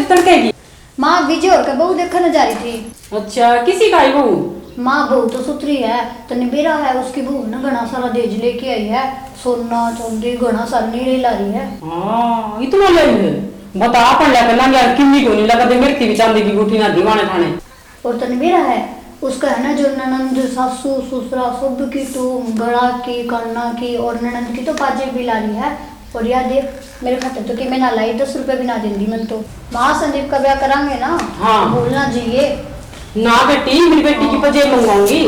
नहीं तड़केगी। माँ विजय और का बहू देखने जा रही थी। अच्छा, किसी का है बहू? माँ बहू तो सुथरी है, तो निबेरा है उसकी बहू ना घना सारा दहेज लेके आई है, सोना चांदी घना सारा नीरे ला रही है। हाँ इतना ले है, बता अपन लेकर ना यार किन्नी को नहीं लगा दे मेरे की चांदी की गुठी ना दीवाने खाने। और तो निबेरा है उसका है ना जो ननंद सासू ससुरा सब की तो गड़ा की कान्ना की और ननंद की तो पाजेब भी ला रही है। और यार देख मेरे खाते तो कि मैं ना लाई 10 रुपए भी ना देंगी मन तो। माँ संदीप का ब्याह करांगे ना। हाँ बोलना चाहिए ना बेटी, मेरी बेटी की पजेब मंगवाऊंगी।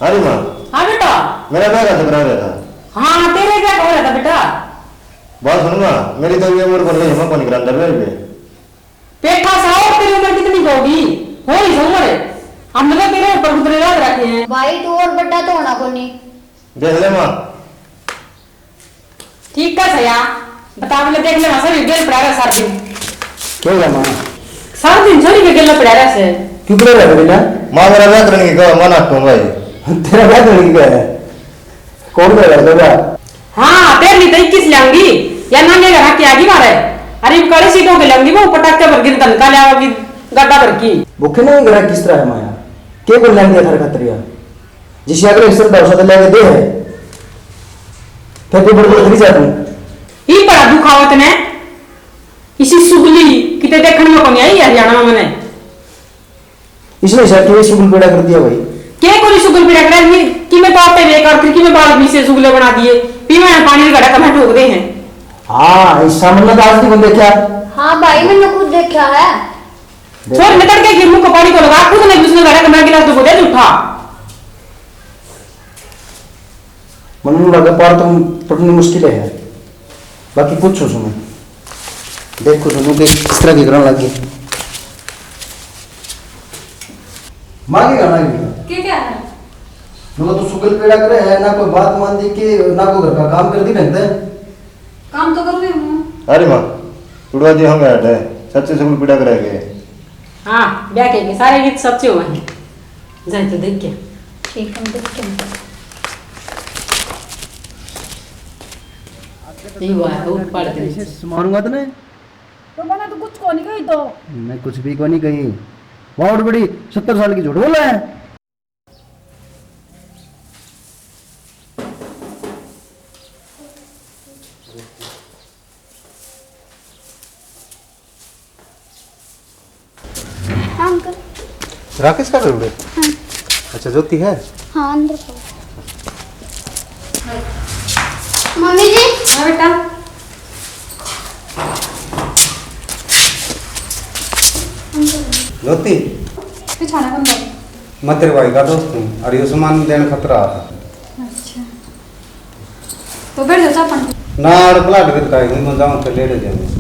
अरे माँ। हाँ बेटा। मेरा ब्याह कैसे करा रहा था? हाँ तेरे क्या हो रहा था बेटा? बात सुन माँ, मेरी तो ये उम्र बढ़ गई, हम कौन करा अंदर में पेठा साहब तेरी उम्र कितनी होगी? हो ही उम्र हम लोग तेरे ऊपर उतरे याद रखे हैं भाई, तू और बड़ा तो होना को नहीं। देख ले माँ। ठीक है सया, बता बोले देख ले सर गेल पड़ा रहा सार दिन। क्यों है माँ? सार दिन छोरी के गेल पड़ा रहा से। क्यों पड़ा रहा बेटा? माँ मेरा ब्याह करने की कहा, मना कहूँगा ये। तेरा ब्याह करने की क्या है? कौन करेगा तेरा? हाँ तेरे लिए तो 21 लाऊंगी या ना ले रहा क्या आगे मारे। अरे कड़ी सीटों के लाऊंगी वो पटाखे भर गिर तन का लाओगी गड्ढा भर की। भूखे नहीं गिरा किस तरह है माया? के बोल लेंगे घर खतरिया जिसे अगर इस तरह औसत लेके दे है फिर तो बड़ बड़ जा तू ही बड़ा दुखावत ने इसी सुगली किते देखने में कौन आई हरियाणा में मैंने इसने सर के सुगल पेड़ा कर दिया भाई। के कोई सुगल पेड़ा कर कि मैं पापे बेकार फिर कि मैं बाल भी से सुगले बना दिए पी मैं पानी का घड़ा कमें ठोक दे हैं। हाँ इस सामने दास की बंदे क्या? हाँ भाई मैंने खुद देखा है। छोड़ मैं तड़के के मुंह को पानी को लगा खुद ने उसने घड़ा कमें गिलास तो दे उठा मन लगा पार तुम पढ़नी मुश्किल है। बाकी पूछो सुनो देखो सुनो के किस तरह की करने लगी माँ की करना लगी क्या है? ना तो सुगल पेड़ा करे है ना कोई बात मान दी कि ना कोई घर का काम कर दी बनते हैं। काम तो कर रही हूँ। अरे माँ टुड़वा जी हम बैठे सच्चे से पीड़ा करेंगे। हाँ ब्याह के सारे गीत सच्चे हुए हैं जाए तो देख के ठीक है देखते हैं। ये हुआ है उठ पड़ गई मारूंगा तो नहीं तो मैंने तो कुछ को नहीं कही तो। मैं कुछ भी को नहीं कही बहुत बड़ी 70 साल की झूठ बोला है। हाँ अंकल। राकेश का करोगे? हाँ। अच्छा ज्योति है? हाँ अंदर को। मम्मी जी। हाँ बेटा ज्योति पिछाना कौन भाई? मैं तेरे भाई का दोस्त हूँ और ये सामान देने खतरा आता। अच्छा तो बैठ जाओ अपन। ना प्लाट करता है मैं जाऊँ तो ले जाऊँगा।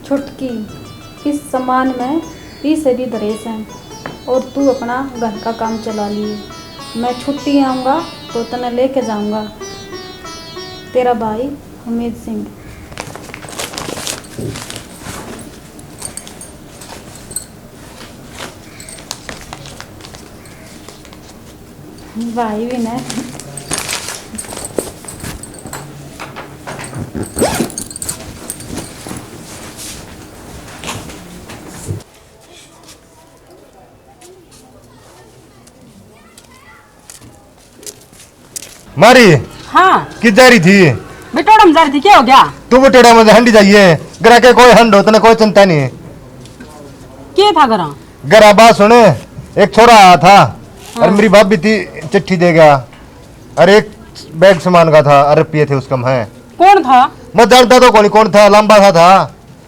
छुटकी इस सामान में 20 से भी दरेस हैं और तू अपना घर का काम चला लिए। मैं छुट्टी आऊँगा तो तने लेके जाऊँगा। तेरा भाई उम्मीद सिंह। भाई भी ना मारी हाँ किस जा रही थी? बेटोड़म जा रही थी क्या हो गया? तू वो टेढ़ा मुझे हंडी चाहिए गरा के कोई हंड हो तने कोई चिंता नहीं। क्या था गरा? गरा बात सुने एक छोरा आया था और मेरी भाभी थी चिट्ठी दे गया और एक बैग सामान का था और रुपये थे उसका। मैं कौन था? मैं जानता तो कौन था लंबा सा था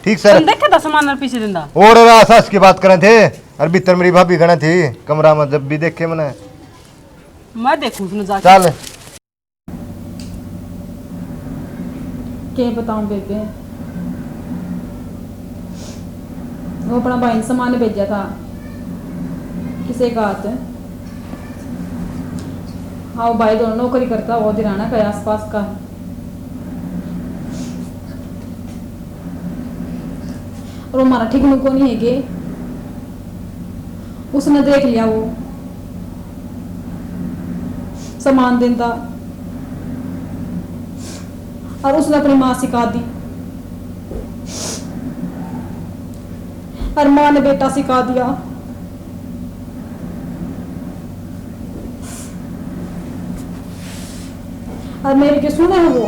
ठीक सर। तुम देखा था सामान और पीछे दिंदा और आसास की बात करे थे और भीतर मेरी भाभी गणा थी कमरा में जब भी देखे मैंने। मैं देखूं उसने जाके। चल क्या बताऊं बेबे, वो अपना भाई ने सामान भेजा था किसी का हाथ हाँ वो भाई दोनों नौकरी करता वो दिराना का आसपास का है। और वो हमारा ठीक को नहीं है गे, उसने देख लिया वो सामान देता और उसने अपनी माँ सिखा दी और माँ ने बेटा सिखा दिया। और मेरे के सुने हैं वो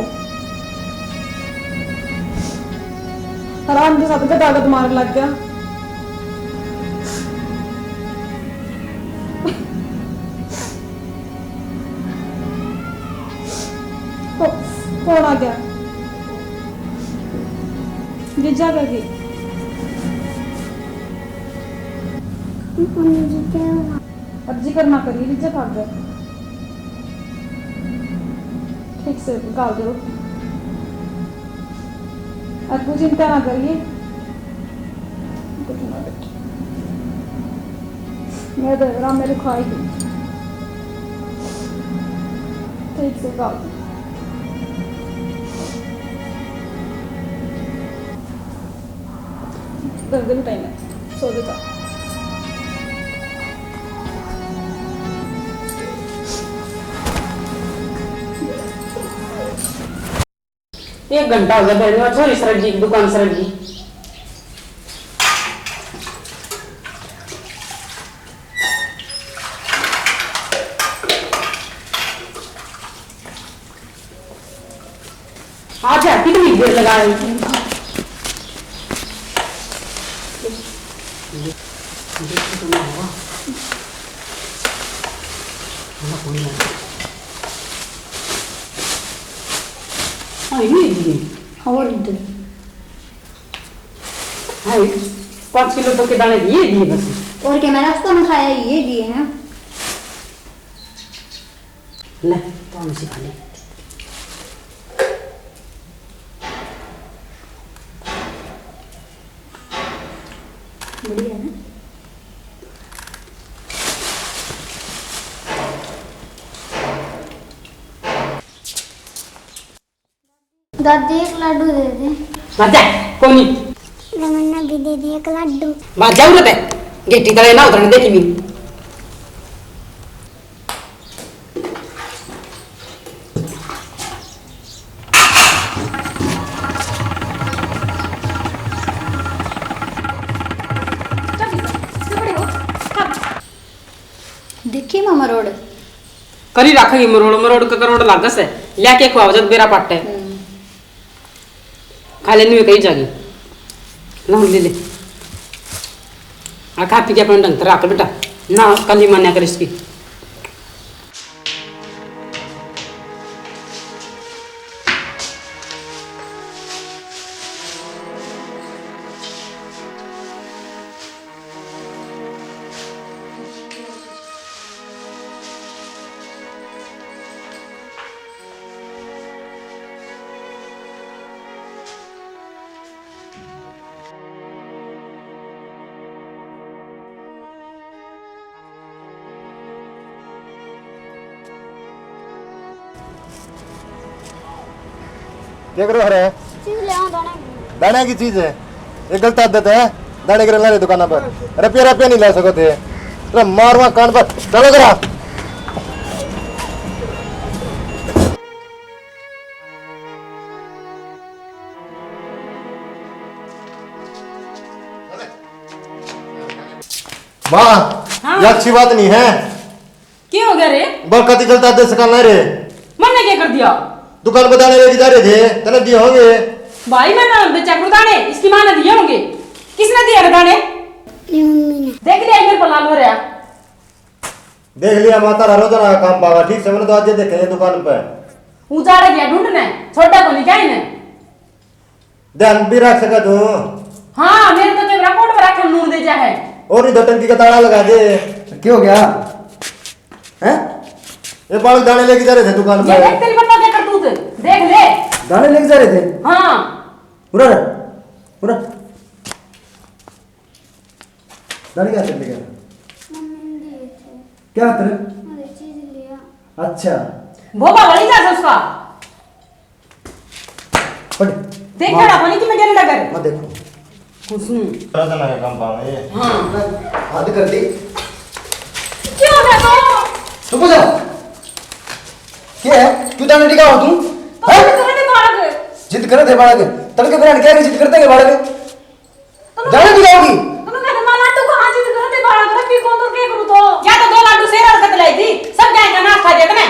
आराम के साथ गदागद मार लग गया। कौन आ गया? गिजा गई अर्जी करना करिए, गिजा भाग गया। ठीक से गाल दो और कुछ चिंता ना करिए। मैं तो राम मेरे खाएगी, ठीक से गाल दो। दर्द भी टाइम है, सो देता। 1 घंटा हो गया बैठने में, थोड़ी सरक जी दुकान सरक जी। आज कितनी देर लगा रही थी? और इधर 5 किलो तो के दाने दिए बस। और क्या मैंने उसको ना खाया, ये दिए हैं। ले तो हम सिखा ले। बढ़िया है ना। दादी एक लड्डू दे दे। मजा कोनी रमन्ना भी दे दे एक लड्डू। मजा उड़ते गेटी तले ना उतरने देखी भी। देखिए मामा रोड करी रखेगी मरोड़ का करोड़ लागस है लेके खुआ जब बेरा पट्टे खा लेनी में कहीं जागी ना ले ले आ खा पी के अपन ढंग से रख बेटा ना कल ही मान्या कर इसकी। क्या करो रहे चीज ले आओ दाने की चीज है, ये गलत आदत है। दाने गिरा ला दुकान पर रुपया नहीं ला सकते थे, मारवा कान पर चलो करा। वाह हाँ। ये अच्छी बात नहीं है। क्या हो गया रे? बहुत कति गलत आदत से करना रे। मैंने क्या कर दिया? दुकान पर दाने लेके जा रहे थे, तलब दिए होंगे भाई मैंने चक्र दाने इसकी माँ ने दिए होंगे। किसने दिए रे दाने? मम्मी ने। देख लिया मेरे को लाल हो रहा। देख लिया माता रोजाना का काम पावा ठीक से। मैंने तो आज देखे दुकान पर उजाड़े गया ढूंढने, छोटा को नहीं क्या इन्हें। ध्यान भी रख सका तू। हाँ मेरे तो चक्रा कोट पर रखे नूर दे जा है। और इधर टंकी का ताला लगा दे। क्या हो गया हैं? ये बालक दाने लेके जा रहे थे दुकान ये पर। देख तेरी बन्ना क्या करतूत देख ले। दाने लेके जा रहे थे? हाँ पूरा पूरा दाने क्या कर लेगा? मम्मी ने दिए थे। क्या तेरे मुझे चीज लिया। अच्छा भोपा बड़ी जा उसका पढ़ देख खड़ा होने की मैं गिर लगा मत देखो कुछ रोजाना का काम पाऊंगा ये हाँ हाथ कर दी क्यों देखो चुप हो जाओ क्या है क्यों ताने टिका हो तुम तो हैं? तुम्हें बालक जिद करे थे बालक तड़के बिना क्या जिद करते हैं बालक जाने की जाओगी तुम्हें कहते माला तू कहां जिद करते बालक रखी कौन तो के करू तो क्या तो 2 लाडू शेर और कत लाई थी सब जाए का नाश्ता दे दे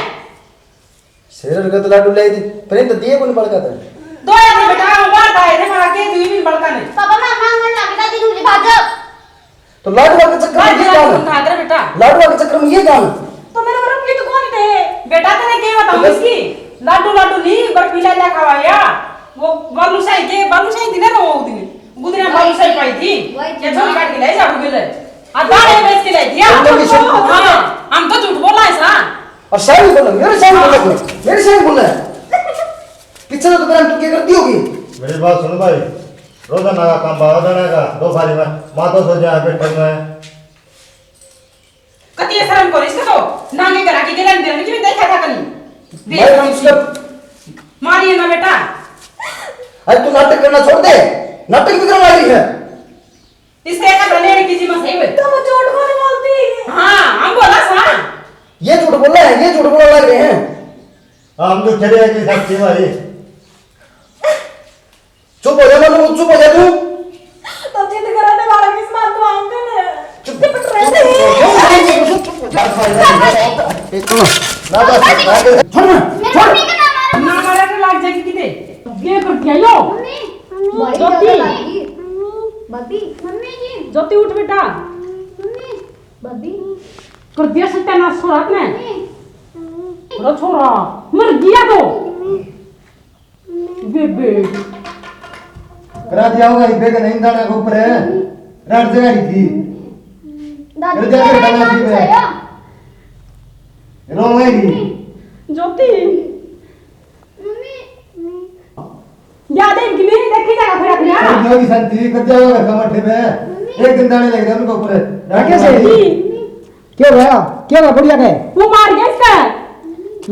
शेर का लाडू लाई थी पर तो दिए कौन बड़का था 2 यार बेटा बात आए थे मां के तू भी बड़का नहीं पापा मैं मांगने लगी दादी दूल्हे भाग तो लाडू के चक्कर में ये काम खा कर बेटा लाडू के चक्कर में ये काम तो मेरे को रखी तो कौन थे बेटा तेने क्या बताऊं इसकी लाडू लाडू नहीं बर्फीला ला खवाया वो बालूशाही थी ना वो दिन गुदरिया बालूशाही पाई थी ये छोरी काट के ले जाओ गेले आ दाढ़े बेच के ले दिया हां हम तो झूठ बोला है सा और शायद बोला मेरे शायद बोला पीछे तो मेरा तू क्या करती होगी मेरी बात सुन भाई रोजाना का काम बाबा जाने का 2 बारी में मातो सो जाए बैठक में कति शर्म को इसका तो नांगे करा के गेलन देने की देखा था कनी भाई हम उसका मारिए ना बेटा अरे तू नाटक करना छोड़ दे नाटक भी करवा रही है इससे का लेने की जिम्मा सही हुई तुम झूठ कौन बोलती हां हम बोला सा ये झूठ बोल रहा है ये झूठ बोलने लग रहे हैं हम जो चले की सच्ची भाई चुप हो जा मनु चुप हो जा तू तो जिद करने वाला किस मान तो आऊंगा ना चुप चुप रह ना बस छोड़ मेरे मम्मी का नाम आ ना मारे तो लाग जाएगी किते ये कर दिया यो मम्मी ज्योति। बब्बी मम्मी जी ज्योति उठ बेटा मम्मी बब्बी कर दिया सत्यानाश हो रात में मम्मी बड़ा छोरा मर गया तो बेबे करा दिया होगा इधर का नहीं दाना के ऊपर है रात जगह थी दादी मेरे जाके मेरा खाना नाम पीवे। सया रो गई ज्योति मम्मी याद है कि नहीं देखी जाएगा फिर अपने सब लोग शांति कर दिया होगा घर का मठे में एक दिन दाने लग गए उनको ऊपर क्या से क्या भैया क्या भैया बढ़िया गए वो मार गया इसका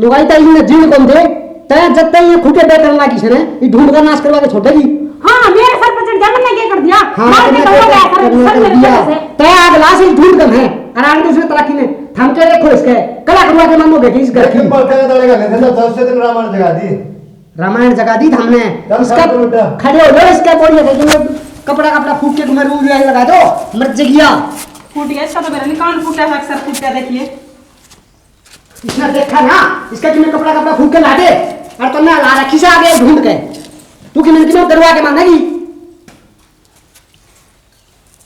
लुगाई ताई ने जीव कम थे तय जब तक ये खूटे बैठने लगी से ये ढूंढ कर नाश करवा के छोड़ेगी हां मेरे सर पर चढ़ जा मैंने क्या कर दिया हाँ मार के तुमने तो हो गया करना सर कर दिया से तय अगला से ढूंढ कर है आराम से उसने तलाकी ने थम के देखो इसके कला करवा के मानोगे कि इस घर की एक पलटे का दाने का ले देना 10 दिन रामायण जगा दी रामायण जगा दी हमने चल इसका कर बेटा। खड़े हो जाओ इसका बोलिए कि तुम्हें कपड़ा फूट के तुम्हें रूल लगा दो मर जगिया फूट गया इसका तो मेरा निकान फूटा है अक्सर फूट गया देखिए इसने देखा ना इसका तुम्हें कपड़ा फूट के ला दे और तुमने ला रखी से आगे ढूंढ के तू कि मैंने तुम्हें करवा के मांगेगी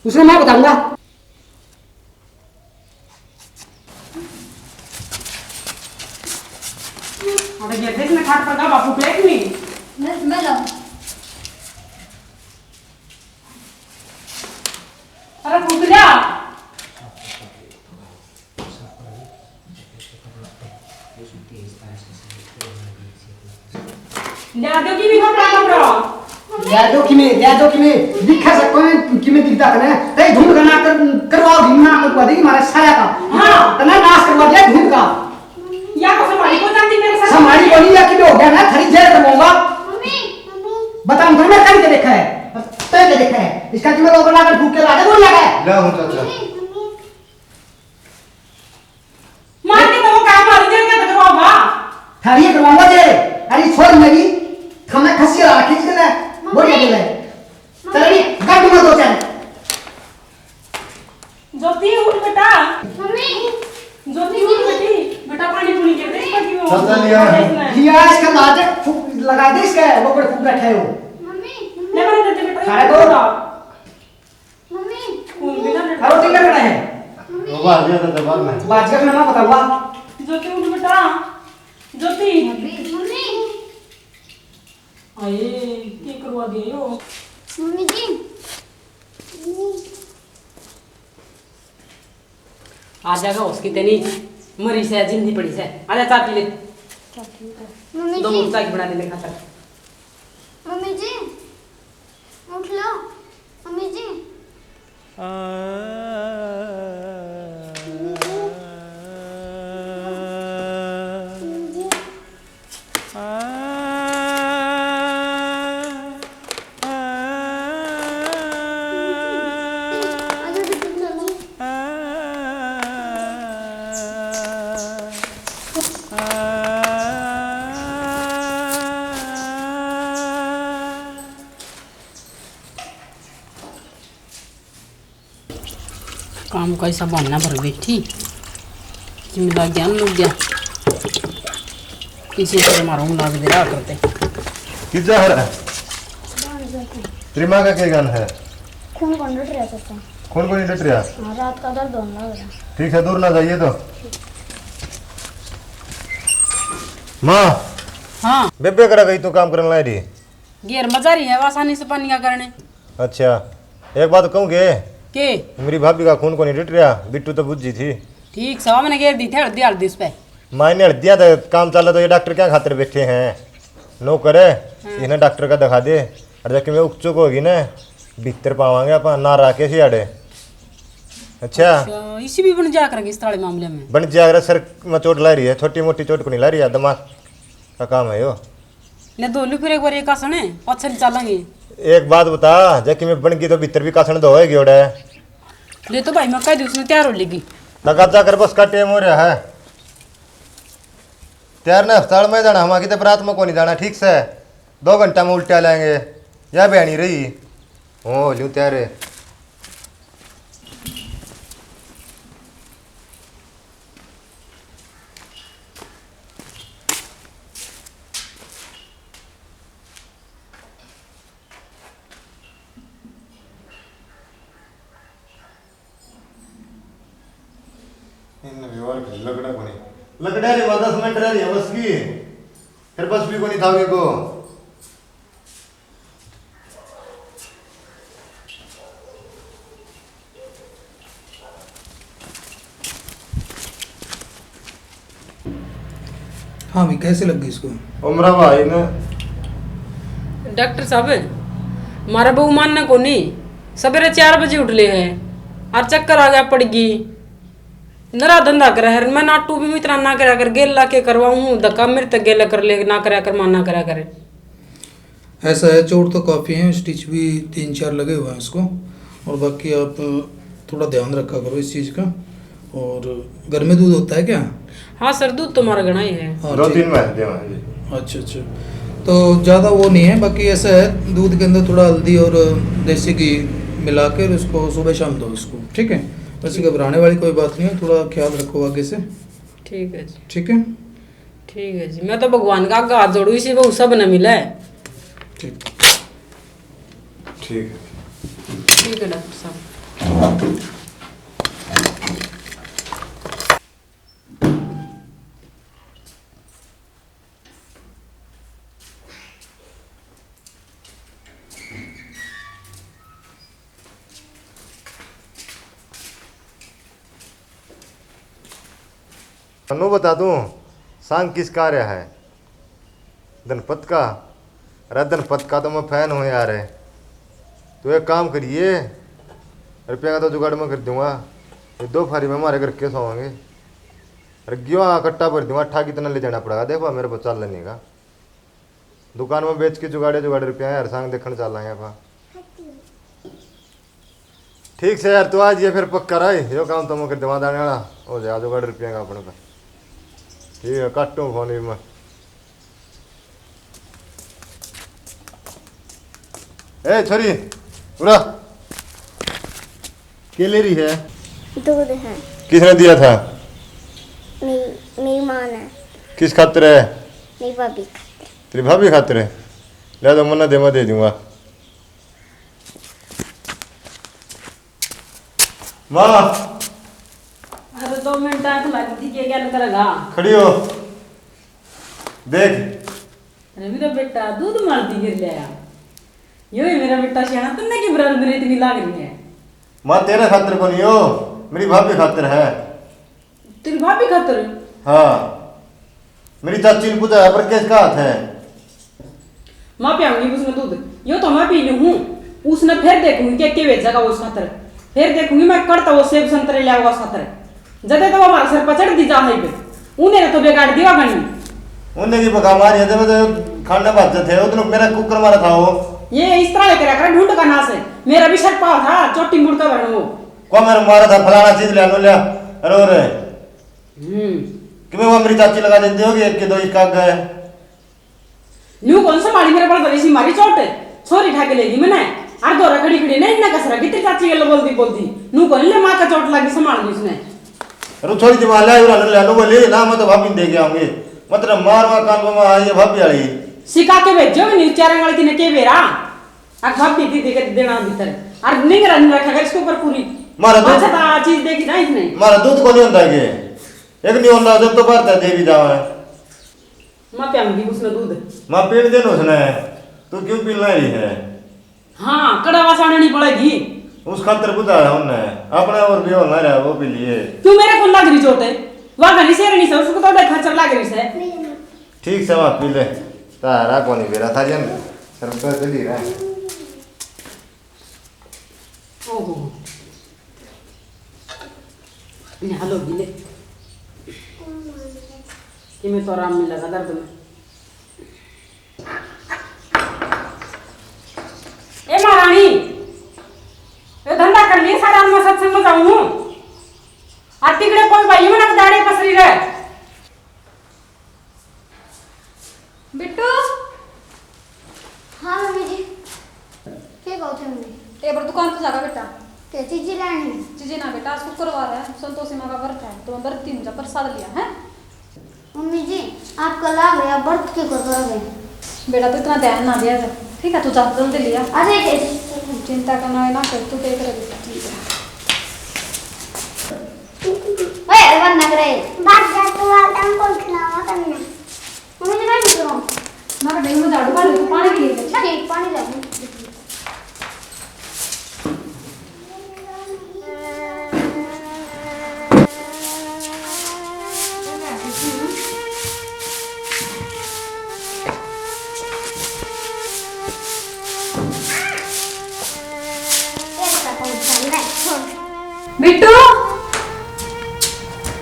उसने मैं बताऊंगा अरे ये देखने खाट पर का बापू प्लेट में मैं लाऊं अरे फूट जा ला दो की भी कपड़ा यादों की में दिखा सकते हैं कि में दिखता है तय ढूंढ का ना करवाओ ना करवा देगी हमारे साया का हाँ। तना नाश करवा दिया ढूंढ का या को संभाली को जानती मेरे साथ समारी बोली या कि हो गया ना खरीद जेल करवाऊंगा मम्मी बताऊं तो मैं कहीं के देखा है तय के देखा है इसका कि मैं लोग लाकर फूक के ला दे बोल लगा है ले हूं चाचा मार के तो वो काम मार दे क्या करवा बा थारी करवाऊंगा जे अरे छोड़ मेरी हमें खसिया रखी जिसने बोल के ले चल गट में दो चार ज्योति उठ बेटा मम्मी ज्योति उठ बेटी बेटा पानी पूरी के दे क्यों चाचा लिया है। लिया इसका लाज फूक लगा दे इसका वो बड़े फूक रखे हो मम्मी ले मैंने देते बेटा खाए दो मम्मी खून बिना बेटा हरो टिंगर खड़ा है वो बाहर दिया था दबार में बाज का नाम बताऊंगा ज्योति उठ बेटा ज्योति मम्मी आए की करवा दियो मम्मी जी आ जाएगा उसकी तेनी मरी से जिंदी पड़ी से आजा चाय पी ले मम्मी दो जी मुर्चा की बना दे ले खाता मम्मी जी उठ लो मम्मी जी काम कैसा बनना भर बैठी कि मिला ज्ञान लोग गया इसी तरह मारूंगा लाग दे रहा करते किस जा रहा है तेरी माँ का क्या गान है खून कौन लुट रहा था कौन कौन डट रहा रात का दर्द होने लग रहा। ठीक है दूर ना जाइए तो माँ हाँ बेबे करा गई तो काम करने लाई रही गेर मजा रही है आसानी से पानी का करने अच्छा एक बात कहूँगे के मेरी भाभी का खून को नहीं डट रहा बिट्टू तो बुझी थी ठीक सवा मैंने गेर दी थे हल्दी उस पे मायने हल्दियाँ तो काम चल रहा तो ये डॉक्टर क्या खातिर बैठे हैं नो करे इन्हें डॉक्टर का दिखा दे और जाके मैं उकचुक होगी ना भीतर पावांगे अपन ना राके से आड़े अच्छा इसी भी बन जा करेंगे इस ताले मामले में बन जाकर सर में चोट ला रही है छोटी मोटी चोट को नहीं ला रही है दिमाग का काम है यो ले दो फिर एक बार एक आसन है पछन चलेंगे एक बात बता जाके मैं बन गई तो भीतर भी कासन दो है ओड़े ले तो भाई मैं कह दी उसने तैयार हो लेगी लगा जाकर बस का टेम हो रहा है तैयार ना अस्पताल में जाना हमारी तो रात में को नहीं जाना ठीक से 2 घंटा में उल्टा लाएंगे या बहनी रही हो लूँ तैयार है लगड़ा को नहीं लगड़ा रे 10 मिनट रही है बस की फिर बस भी को नहीं था को हाँ भी कैसे लग गई इसको उमरा भाई ने डॉक्टर साहब मारा बहू मानना को नहीं सवेरे 4 बजे उठ ले है और चक्कर आ गया पड़ गई नरा धंधा करे है मैं नाटू भी इतना ना करा कर गेल ला के करवाऊँ धक्का मेरे तक गेला कर ले ना करा कर माना करा करे ऐसा है चोट तो काफ़ी है स्टिच भी 3-4 लगे हुए हैं इसको और बाकी आप थोड़ा ध्यान रखा करो इस चीज़ का और घर में दूध होता है क्या हाँ सर दूध तुम्हारा घना ही है हाँ 2-3 महीने दे अच्छा अच्छा तो ज़्यादा वो नहीं है बाकी ऐसा है दूध के अंदर थोड़ा हल्दी और देसी घी मिला कर उसको सुबह शाम दो उसको ठीक है वैसे घबराने वाली कोई बात नहीं है थोड़ा ख्याल रखो आगे से ठीक है जी ठीक है ठीक है जी मैं तो भगवान का आगे हाथ जोड़ू इसी बहू सब न मिला है ठीक ठीक ठीक है डॉक्टर साहब अनु बता दूं सांग किस कार्य है धनपत का अरे धनपत का तो मैं फैन हूँ यार तो एक काम करिए रुपया का तो जुगाड़ में कर दूंगा ये 2 फारी में हमारे घर के सोएंगे अरे क्यों कट्टा भर दूंगा अट्ठा कितना ले जाना पड़ेगा देखो मेरे को चल लेने का दुकान में बेच के जुगाड़े रुपया यार सांग देखने चल रहे हैं ठीक से यार तू आज ये फिर पक्का रहा यो काम तो मैं कर दूंगा दाने वाला हो जाए जुगाड़ रुपया का अपने का ठीक है काटूँ फोन भी मैं ए छोरी उरा के ले रही है दूध है किसने दिया था मेरी माँ ने किस खातिर है मेरी भाभी तेरी भाभी खातिर है ले तो मन्ना दे मैं दे दूंगा माँ अरे 2 मिनट आंख लगी थी क्या करेगा खड़ी हो देख अरे मेरा बेटा दूध मारती गिर लिया यो ही मेरा बेटा सियाना तुमने की बराबर मेरी इतनी लाग रही है माँ तेरे खातिर को नहीं हो मेरी भाभी खातिर है तेरी भाभी खातिर हाँ मेरी चाची ने पूछा पर किसका हाथ है माँ पियाऊंगी उसमें दूध यो तो मैं पी लूँ हूँ उसने फिर देखूंगी क्या भेजेगा वो उस खातर फिर देखूंगी मैं करता वो सेब संतरे ले आऊंगा उस खातर जदे तो हमारा सर पचड़ दी जा है पे उन्हें तो बेकार दिया बनी उन्हें की पका मारी है जब तो खाना बात थे उतने मेरा कुकर मारा था वो ये इस तरह लेकर रखा ढूंढ का नाश है मेरा भी शक पाव था चोटी मुड़ का बनो वो को मेरा मारा था फलाना चीज ले लो ले अरे रे कि मैं वो मेरी चाची लगा देती होगी 1 के 2 इसका गए न्यू कौन सा मारी मेरे पर दरी सी मारी चोट छोरी ठाके लेगी मैंने और दो रखड़ी खड़ी नहीं ना कसरा कितनी चाची गल बोलती नू को ले मां का चोट लगी संभाल दी उसने अरे छोड़ी दी वाला ले लो बोले ना मैं तो भाभी दे के आऊंगी मतलब मारवा कान में आई भाभी वाली सिखा के भेजो नहीं चारंगल की ने के बेरा आ भाभी दी के देना भीतर और नहीं रखा इसके ऊपर पूरी मारा दूध अच्छा ता चीज देखी ना इसने मारा दूध को नहीं होता के एक नहीं होता जब तो भरता देवी जाओ है मां प्याऊंगी उसने दूध मां पीने देनो उसने तू क्यों पी रही है हाँ कड़वा साने नहीं पड़ेगी उस खातर बुझा है हमने अपने और भी होना रहा वो पी लिए क्यों मेरे को लग रही चोट है वहां गली से नहीं से उसको तो खर्चा लग रही से ठीक से वहाँ पी ले तारा को नहीं बेरा था जन सर पे चली रहा है ओहो ये हेलो गिले कि मैं तो आराम मिलेगा दर्द में ए महारानी ये धंधा कर लिए सारा मैं सत्संग में जाऊं आ तिकड़े कोई भाई में ना दाढ़ी पसरी रहे बिट्टू हाँ मम्मी जी क्या कहते मम्मी एक बार दुकान पे जागा बेटा क्या चीज़ लानी चीजें ना बेटा आज शुक्रवार है संतोषी माँ का व्रत है तो मैं व्रत तीन प्रसाद लिया है मम्मी जी आप कल आ गए आप व्रत क्यों कर रहे बेटा तो इतना ध्यान ना दिया था ठीक है तू जा जल्दी लिया अरे चिंता करना है ना कर तू क्या करे बेटा ठीक है ओए अरवन नग रहे बात जा तू आदम को खिलावा करना मम्मी जी मैं भी करूं ना डेंगू में झाड़ू मार पानी पी ले ठीक पानी ला बिट्टू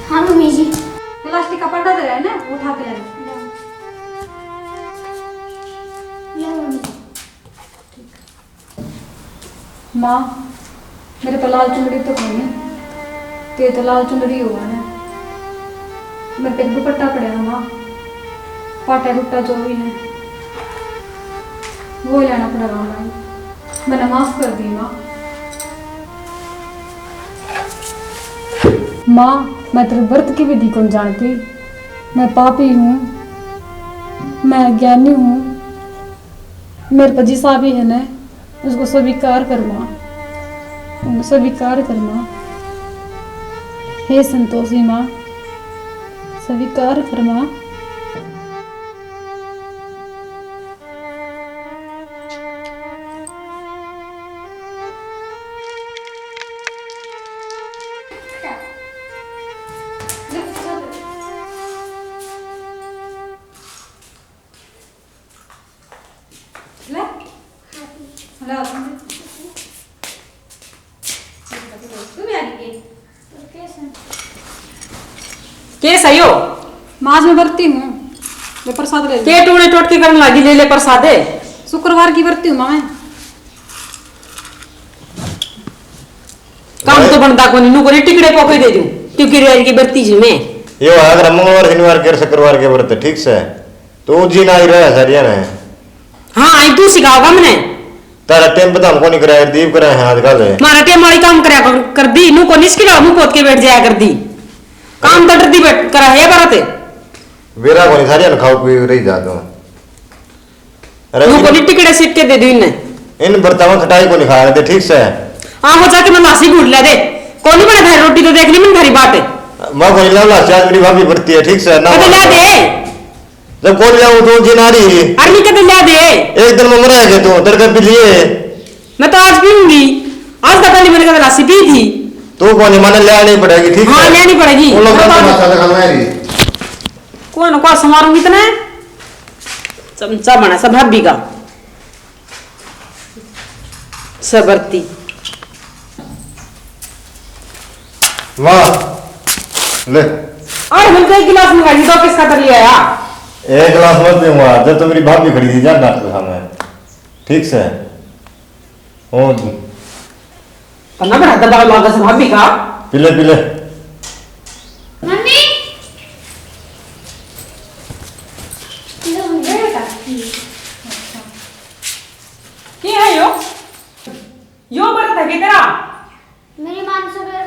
हाँ मम्मी जी प्लास्टिक का पर्दा दे रहा है ना उठा के ले ले मम्मी माँ मेरे तो लाल चुनरी तो कोई नहीं तेरे तो लाल चुनरी हुआ है मेरे पे दुपट्टा पड़ेगा माँ पाटा दुपट्टा जो भी है वो लेना पड़ेगा मैं मैंने माफ कर दी माँ माँ मैं तेरे व्रत की विधि को जानती मैं पापी हूँ मैं अज्ञानी हूँ मेरे पर जिसा भी है ना उसको स्वीकार कर माँ स्वीकार कर माँ हे संतोषी माँ स्वीकार कर माँ के सही हो माँ मैं बरती हूँ मैं प्रसाद ले के टूने टोटकी करने लगी ले प्रसादे शुक्रवार की बरती हूँ माँ मैं काम तो बनता को नीनू को टिकड़े पोके दे दूं क्योंकि रेल की बरती जी में ये अगर मंगलवार शनिवार के शुक्रवार के व्रत ठीक से तो जी ना ही रहा सरिया ने हाँ आई तू सिखाओगा मैंने तारा टेम बता हमको नहीं कराया दीप कराया है आजकल मारा टेम वाली काम करया कर दी नू को निस्किला मुंह पोत के बैठ जाया कर दी काम तो डरती बैठ करा है बरते वेरा को नहीं सारिया ने खाओ पी रही जा तो नू को टिकड़े सीट के दे दूं इन्हें इन बर्तनों खटाई को नहीं खाया थे ठीक से हाँ हो जाके मैं मासी घूट ले दे कौन नहीं बना थारी रोटी तो देख ली मैंने थारी बात है माँ को नहीं लाला आज मेरी भाभी बढ़ती है ठीक से ना कदे ला दे जब कौन लाऊं तो जी नारी अरे कदे ला दे एक दिन में मरा है तो तेरे पी लिए मैं तो आज पीऊंगी आज तक नहीं मैंने कदे लासी पी थी तो कौन माने ले नहीं पड़ेगी ठीक हाँ लेनी पड़ेगी उन लोग का मसाला खलवाएगी कौन को समारूंगी इतना चमचा बना सब भाभी का सबरती वाह ले और मिलकर एक गिलास मंगा दी दो किसका कर लिया यार एक गिलास मत पीऊंगा जब तो मेरी भाभी खड़ी थी जा नाटक खाना ठीक से ओ करना बड़ा दबा लगा सब भाभी का पिले पिले मम्मी की है यो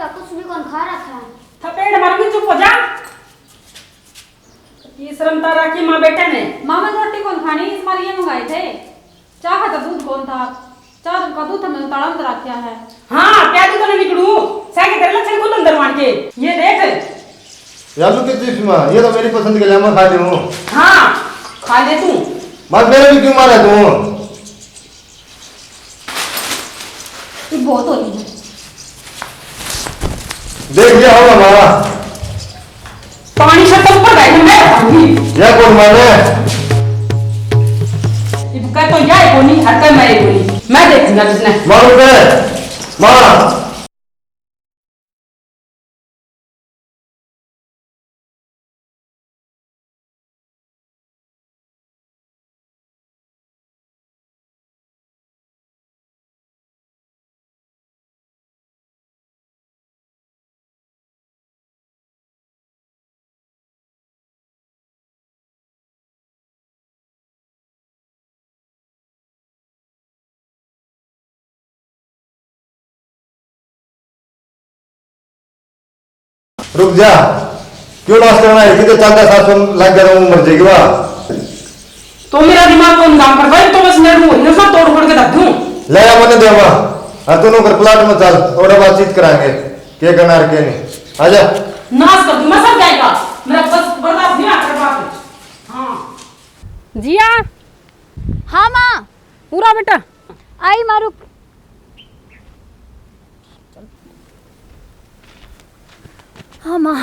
कुछ भी कौन खा रखा है। थपेड़ मारूंगी, चुप हो जा। ये शर्मता रखी माँ बेटे ने। मामा रोटी कौन खानी, इस बार ये मंगाए थे। चाह का दूध कौन था, चाह का दूध हमने ताड़ा में रखा है। हाँ क्या दूध नहीं निकलू, साके तेरे लक्षण को अंदर मार के ये देख। आलू की चिप्स माँ, ये तो मेरी पसंद के लिए मैं खा रही हूँ। हाँ खा ले तू। माँ मेरे भी क्यों मारा तू? ये बहुत हो रही है। देख लिया होगा माँ, पानी से तो ऊपर गए मैं बताऊंगी। यह कौन माने? ये कह तो जाए कोनी, हटके मैं कोनी, मैं देखूंगा किसने। माँ रुपए माँ। रुक जा, क्यों नाश करना है? कितने 4-5 लाख जा रहा हूँ, मर जाएगी वाह। तो मेरा दिमाग कौन काम कर भाई, तो बस मेरे मुंह में सब तोड़ फोड़ के रख दूं। ले आ मने दे माँ, और दोनों कर प्लाट में चल और बातचीत कराएंगे क्या करना है क्या नहीं। आजा नाश कर दूं मैं, सब जाएगा मेरा, बस बर्दाश्त नहीं आकर बात। हाँ जिया। हाँ माँ। पूरा बेटा आई मारू। हाँ माँ।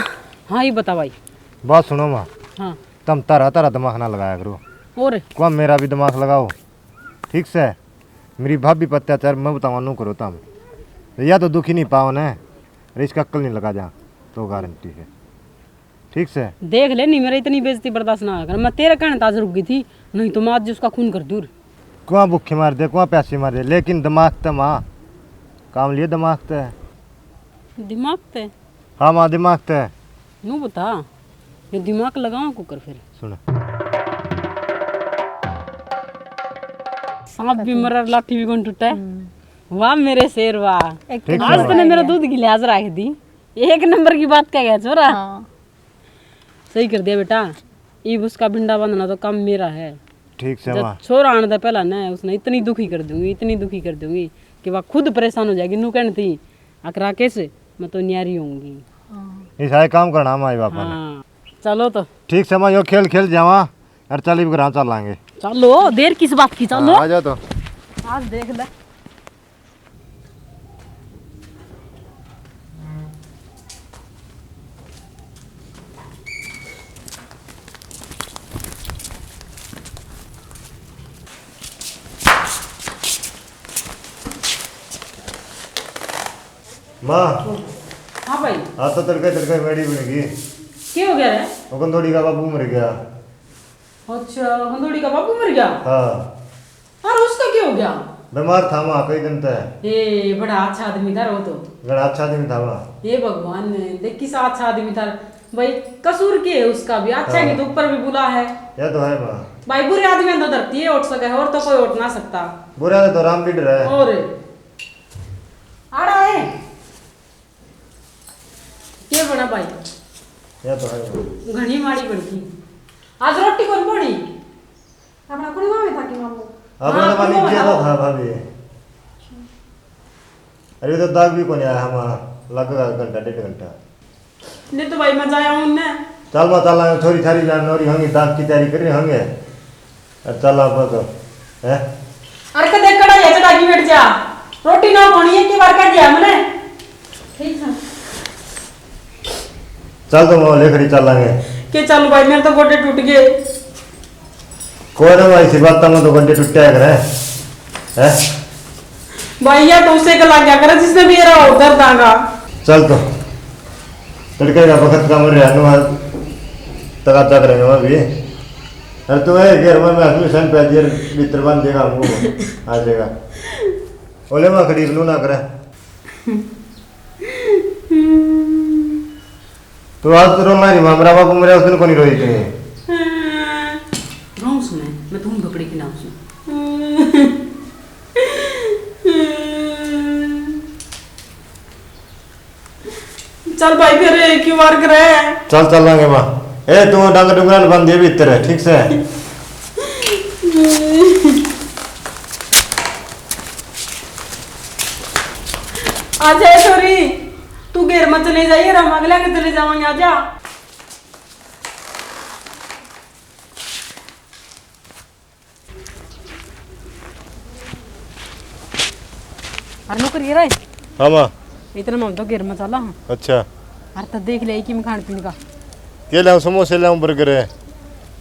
हाँ ये बता भाई। बात सुनो माँ, हाँ तुम तारा दिमाग ना लगाया करो, और कम मेरा भी दिमाग लगाओ ठीक से। मेरी भाभी पर अत्याचार मैं बताऊँ नू करो तुम, या तो दुखी नहीं पाओ ना, इसका अक्ल नहीं लगा जा तो गारंटी है ठीक से। देख ले नहीं, मेरा इतनी बेइज्जती बर्दाश्त ना कर, मैं तेरे कहने ताज रुक गई थी, नहीं तो मैं आज उसका खून कर दूर। कुआं भूखे मार दे, कुआं प्यासी मार दे, लेकिन दिमाग तो माँ काम लिए, दिमाग तो है। दिमाग ते हाँ माँ दिमाग तो है। नू बता, ये दिमाग लगाओ कुकर फिर। सुन सांप भी मरा, लाठी भी कौन टूटा है। वाह मेरे शेर वाह, ठीक आज है तूने मेरा दूध गिलास रख दी, एक नंबर की बात कह गया छोरा। सही कर दिया बेटा, ईब उसका भिंडा बांधना तो काम मेरा है। ठीक से जब माँ। छोरा आने था पहला ना, उसने इतनी दुखी कर दूंगी, इतनी दुखी कर दूंगी कि वह खुद परेशान हो जाएगी। नू कहनी थी अकरा कैसे मैं तो न्यारी होंगी। ऐसा काम करना माँ बापा ने। हाँ चलो तो ठीक से माँ, यो खेल खेल जावा और चल भी घर चल लाएंगे। चलो, देर किस बात की, चलो हाँ, आ जाओ तो। आज देख ले। माँ हाँ भाई आज तो तड़के मेरी बनेगी। क्या हो गया रे? वो कंदोड़ी का बाबू मर गया। अच्छा हंदोड़ी का बाबू मर गया। हाँ और उसका क्या हो गया? बीमार था माँ कई दिन तक। ये बड़ा अच्छा आदमी था वो तो। बड़ा अच्छा आदमी था माँ। ये भगवान ने देख किसा अच्छा आदमी था भाई, कसूर के है उसका भी, अच्छा नहीं तो ऊपर भी बुला है। यह तो है माँ। भाई बुरे आदमी तो धरती है उठ सके, और तो कोई उठ ना सकता। बुरा तो राम लीडर है। और आ रहा है क्या बना भाई? यह तो है। घनी माड़ी बढ़ती आज रोटी कौन पड़ी? अपना कुड़ी में था कि मामू अपना हाँ, तो पानी कुछ किया बताओ। था भाभी। अरे तो दाग भी कौन आया हम लगेगा घंटा 1.5 घंटा। नहीं तो भाई मैं जाया हूं ना। चल माँ चल छोरी छारी जान नौरी होंगी, दाग की तैयारी कर रहे होंगे और चल आप तो है। अरे कदे कड़ा या चढ़ा की बैठ जा, रोटी ना पानी एक बार कर दिया मैंने। ठीक है। चल तो माँ लेकर ही चल लाएंगे। के चलो भाई मेरे तो गोडे टूट गए। कोई ना भाई इसी बात में तो गड्ढे टूटे करे है। भाई या तो उसे का लग गया करे जिसने भी रहा उधर दांगा। चल तो तड़के का वक्त का मर रहा तक करेंगे वहाँ भी। अरे तो है घर में मैं अपनी सन पे देर भीतर बांध देगा हमको आ जाएगा। बोले मैं खरीद लूँ ना करे तो आज तो रोना नहीं मामरा बाबू मेरे उस दिन को नहीं रोई थी। रॉन्ग सुने मैं तुम पकड़ी के नाम सुन। चल भाई फिर क्यों वार करे। चल चलेंगे माँ। ए तू डंग डुंगरा बंद दिए भीतर है, ठीक से। आजा छोरी, तू घेर में चले जाइए, हम अगला के चले जाएंगे। आजा करिए रे। हाँ माँ। इतना मैं तो घेर में चला हूँ। अच्छा अरे तो देख ले कि मैं खान पीने का के लाऊं, समोसे लाऊं, बर्गर है,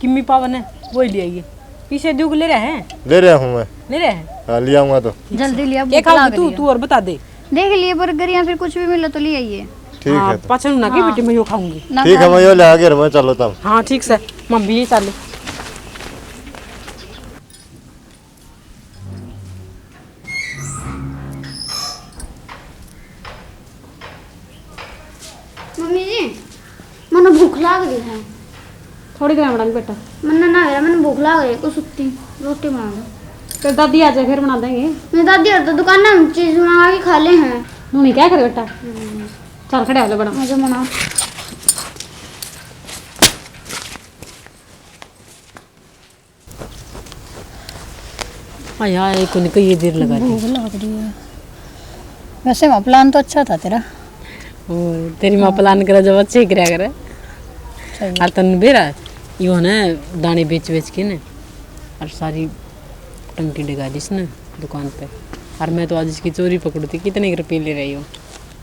किम्मी पावन है वो ही ले आइए। पीछे दुख ले रहे हैं। ले रहा हूँ मैं। ले रहे हैं। हाँ ले आऊंगा तो। जल्दी लिया, क्या भूख लग खाओगी रही है। तू और बता दे। देख लिए बर्गर या फिर कुछ भी मिला तो ले आइए। ठीक है तो। पसंद ना की बेटी मैं यो खाऊंगी। ठीक है मैं यो ले आ गया, मैं चलो तब। हाँ ठीक से मम्मी ये चल। मम्मी जी मने भूख लाग रही है। थोड़ी देर बनाऊंगी बेटा। मन्ना ना मेरा मैंने भूख लाग रही है, कुछ सुत्ती रोटी बना दो। तो दादी आ जाए फिर बना देंगे। मेरी दादी और तो दुकान ना चीज बना के खा ले हैं। मम्मी क्या करे बेटा, चल खड़े वाले बना। मुझे मना यार एक को ये देर लगा दी। भूख लग रही है। वैसे वहाँ प्लान तो अच्छा था तेरा। और तेरी माँ प्लान करा जब अच्छे ही कराया करे। और तन बेरा यो ना दाने बेच बेच के ना और सारी टंकी डगा दी ना दुकान पे। और मैं तो आज इसकी चोरी पकड़ी थी। कितने रुपये ले रही हो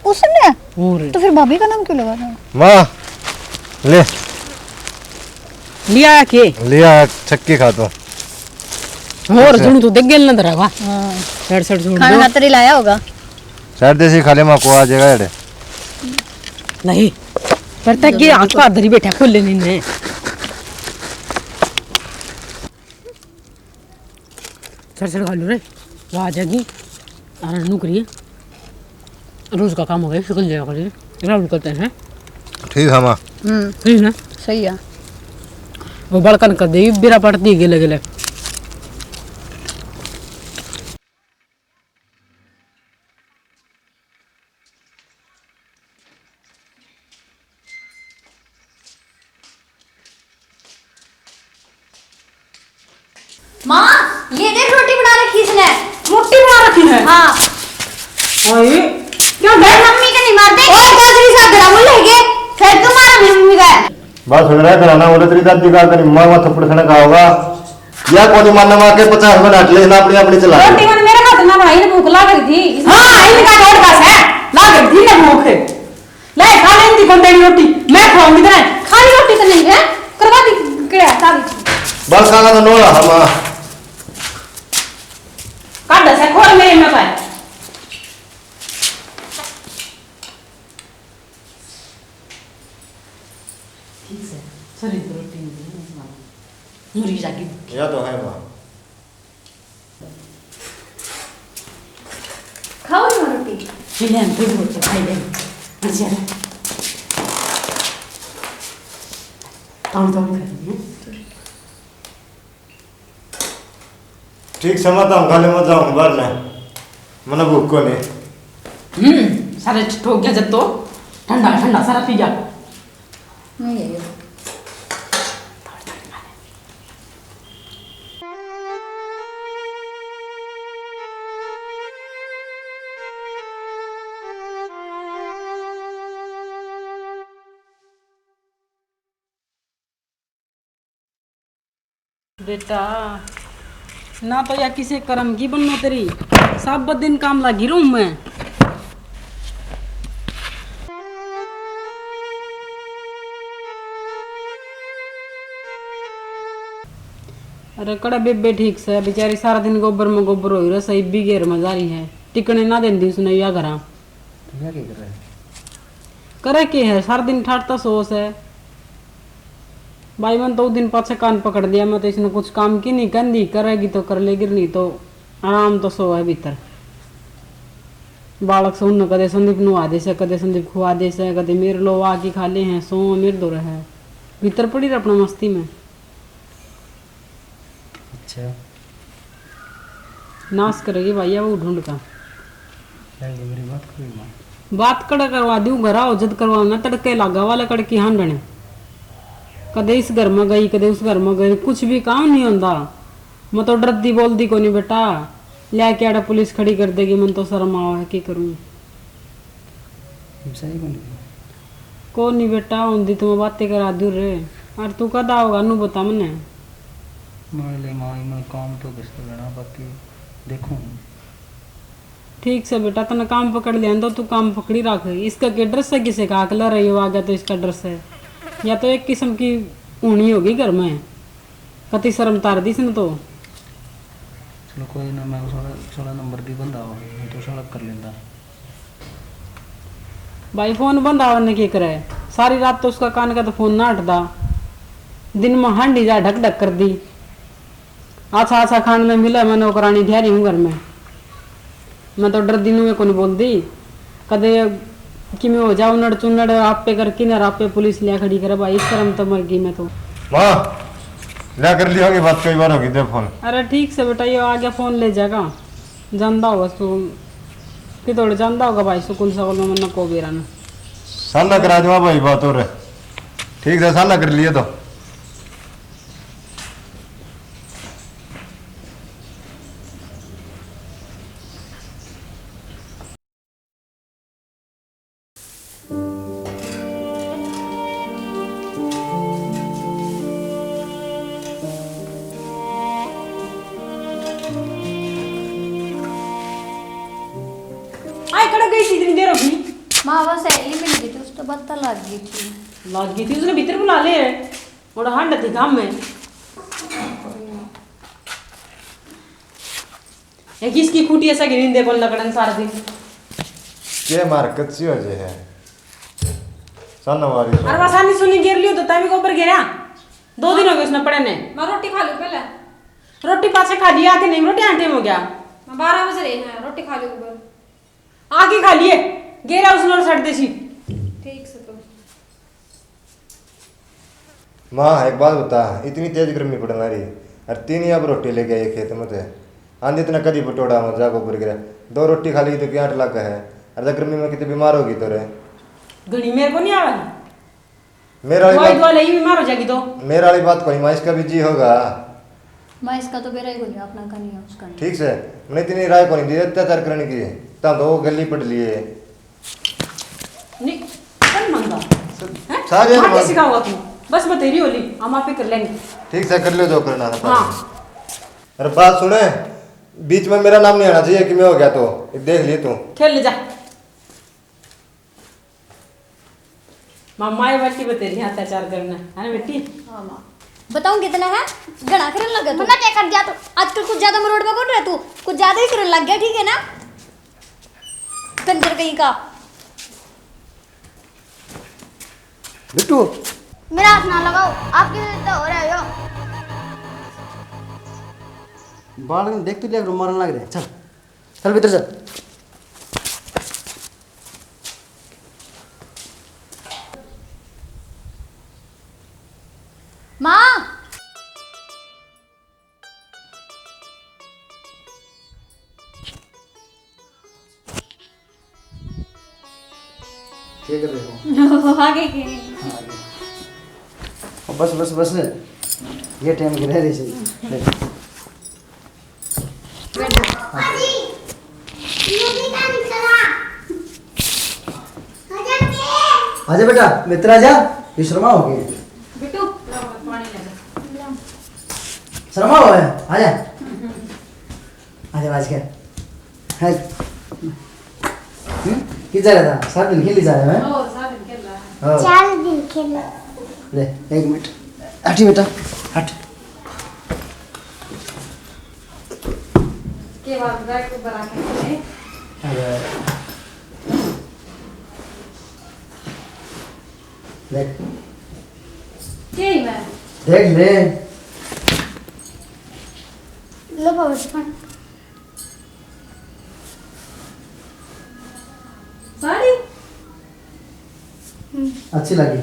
उसने? और तो फिर भाभी का नाम क्यों लगा रहा है? माँ ले लिया के लिया छक्की खा तो। और सुन तू देख गेल ना तेरा वाह हाँ सड़ सड़ छोड़ खाना दो। खातर ही लाया होगा। शायद देसी खा ले, माँ को आ जाएगा एडे। नहीं पर तक ये आंख पर धरी बैठा खोल लेनी ने। सड़ सड़ खा लो रे वाह जागी। और नौकरी रोज का काम हो गया, शुक्ल जाएगा कल राहुल करते हैं। ठीक है माँ। ठीक ना सही है। वो बड़कन कर दे बेरा पड़ती गेले गेले। माँ ये देख रोटी बना रखी इसने। रोटी बना रखी है। हाँ ओए क्यों भाई मम्मी का नहीं मारते। ओए दूसरी साथ ग्राम लेके फिर तुम मारा मेरी मम्मी का। बात सुन रहा है कराना बोले तेरी दादी का तेरी माँ माँ थप्पड़ खाने का होगा या कोई मारने मार के 50 में डांट लेना अपनी अपनी चला। रोटी मैंने मेरे हाथ में बनाई, भूख लग रही थी। हाँ इनका रोड का है लग रही थी ना भूख। ले खा ले इनकी कौन रोटी मैं खाऊंगी तेरे। खाली रोटी तो नहीं है, करवा दी क्या सारी। बस खाना तो नोला हम काट दे से खोल मेरे में पाए। ठीक से सरी रोटी मुरी जागी या तो है माँ। खाओ ना रोटी। चिल्लान फिर बोलते खाई ले अच्छा है काम तो कर। ठीक समझ हम खाले मत जाऊँ बाहर ले मना भूख को नहीं। सारे ठोक गया जब तो ठंडा ठंडा सारा पी गया। नहीं है ये। बेटा ना तो या किसी कर्म की बनना तेरी सब दिन काम लगी रहूं मैं। अरे कड़ा बेबे ठीक से बेचारी सारा दिन गोबर में गोबर हो रहा सही बिगेर में जा रही है टिकने ना देंदी उसने या करा करे के है सारा दिन ठाटता सोच है भाई मन तो दिन पाछे कान पकड़ दिया मैं तो इसने कुछ काम की नहीं कंदी करेगी तो कर लेगी नहीं तो आराम तो सो है भीतर बालक से उन कदे संदीप नुआ दे से कदे संदीप खुआ दे से कदे मेरे लो आके खा ले हैं सो मेरे दो रहे भीतर पड़ी रहे अपना मस्ती में। अच्छा नाश करेगी भैया वो ढूंढ का मेरी बात कोई माँ बात कड़ करवा दूं घर आओ जद करवाना तड़के लागा वाले कड़की हांडने कदे इस घर में गई कदे उस घर में गई कुछ भी काम नहीं होता। मैं तो डरदी बोलती को नहीं बेटा लेके आड़ा पुलिस खड़ी कर देगी मन तो शर्म आओ है की करूँ सही बोल को नहीं बेटा होंगी तुम्हें बातें करा दूर रे और तू कद आओगा नू बता मने मैं काम तो किसको लेना बाकी देखूं। ठीक से बेटा तने काम पकड़ लिया तो तू काम पकड़ी रख इसका के ड्रेस है किसे का अकला रही हो आ गया तो इसका ड्रेस है या तो एक किस्म की ऊनी होगी घर में कति शर्म तार दी इसने तो चलो कोई ना मैं साला नंबर भी बंदा हो मैं तो साला कर लेंदा। भाई फोन बंद आवने की करे सारी रात तो उसका कान का तो फोन ना हटदा दिन में हांडी जा ढक ढक कर दी अच्छा अच्छा खाने में मिला मैं नौकरानी ठहरी हूँ घर में मैं तो डर दिनों में को नहीं बोल दी कदे कि मैं हो जाऊँ नड़ चुनड़ आप पे कर किनार आप पे पुलिस लिया खड़ी करे भाई इस शर्म तो मर गई मैं तो माँ ले कर ली होगी बात कई बार होगी दे फोन। अरे ठीक से बेटा ये आ गया फोन ले जाएगा जानता होगा तू कि थोड़े जानता होगा भाई सुकुल सकुल में मन को बेरा ना साना करा दूँ भाई बात हो रहे ठीक है साना कर लिए तो आई कड़ा गई थी इतनी देर अभी माँ बस सहेली मिल गई थी उस तो बत्ता लग गई थी लग गई थी उसने भीतर बुला ले और हंड थी काम में ये किसकी खूटी ऐसा गिरिन दे बोल लगड़न सारा दिन के मार्केट सी हो जे है साना वाली अरे वसानी सुनी गिर लियो तो तभी को ऊपर गिरा 2 दिन हो गए उसने पड़े ने मैं रोटी खा लूँ पहले। रोटी पाछे खा लिया कि नहीं रोटी आंटे हो गया मैं 12 बजे रही है रोटी खा लूँ ऊपर। आके खा लिए गेरा उसने और सड़ देसी ठीक से तो माँ एक बात बता इतनी तेज गर्मी पड़ना रही और 3 अब रोटी लेके आई खेत में थे आंधी इतना कदी पटोड़ा में जाको ऊपर गिरा 2 रोटी खा ली तो क्या 8 लाख है और गर्मी में कितनी बीमार होगी तो रे घड़ी मेरे को नहीं आवा मेरा दवाई दवा ले बीमार हो जाएगी तो मेरा वाली बात कोई माँ इसका भी जी होगा मैं इसका तो बेरा ही बोली अपना का नहीं है उसका नहीं। ठीक से मैंने इतनी राय को नहीं दी अत्याचार करने की तब तो वो गली पट लिए नहीं कल मंगा सारे हैं कैसे सिखाऊंगा तू बस मैं तेरी होली हम आप ही कर लेंगे ठीक से कर लो जो करना है हाँ अरे बात सुने बीच में मेरा नाम नहीं आना चाहिए कि मैं हो गया तो देख लिए तू खेल ले जा मामा ये बाकी बतेरी अत्याचार करना है ना बेटी हाँ माँ बताऊँ कितना है घना करने लगा तू क्या कर दिया तू आजकल कुछ ज्यादा मरोड़ में कौन रहा तू कुछ ज्यादा ही करने लग गया ठीक है ना कंजर कहीं का बिट्टू मेरा हाथ ना लगाओ आपके तो हो रहा हो बाल देख तो लिया मारने लग रहे चल चल भीतर चल माँ क्या कर रहे हो आगे के बस बस बस ये टाइम गिरा रही सही आजा बेटा मित्र आजा ये शर्मा हो गई बेटू पानी ले जा शर्मा हो है आजा आजा बाज के है किधर जा रहा था 7 दिन खेली जा रहा है ओ साथ में खेल रहा है 4 दिन खेला ले 1 मिनट हट बेटा हट के बाद गाय को बना के खाए। देख के मैं देख ले लो बाबा साड़ी अच्छी लगी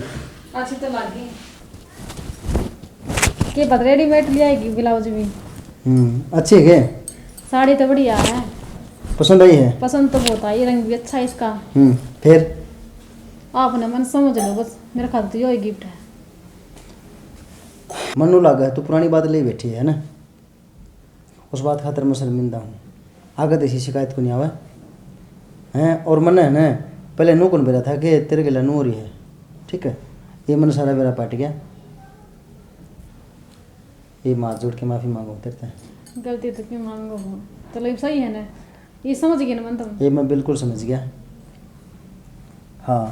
अच्छी तो लगी के बाद रेडीमेड ले आएगी ब्लाउज भी अच्छी है क्या साड़ी तो बढ़िया है पसंद आई है? पसंद तो बहुत आई, रंग भी अच्छा है इसका। फिर आपने मन समझ लो बस, मेरे खाते तो यही गिफ्ट है। मनु लगा है, तू पुरानी बात ले बैठी है ना, उस बात खातर मैं शर्मिंदा हूँ। आगे ऐसी शिकायत को नहीं आवा हैं। और मन है ना पहले नू कौन बेरा था कि तेरे के लिए नू हो रही है, ठीक है। ये मन सारा बेरा पाट गया, ये माँ जोड़ के माफ़ी मांगो तेरे से। गलती तो क्यों मांगो हो, चलो सही है ना, ये समझ गए ना मन तुम? ये मैं बिल्कुल समझ गया। हाँ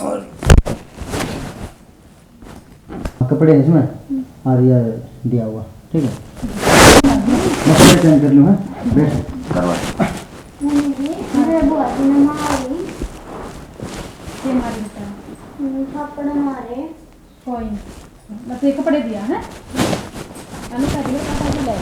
और कपड़े हैं इसमें आरिया दिया हुआ, ठीक है। मैं कपड़े चेंज कर लूँ, हाँ बैठ करवा। मेरे बुआ जी ने मारी, ये मारी बेटा, थप्पड़ मारे। कोई नहीं, बस ये कपड़े दिया है, अनुका दिया पापा जी लाए।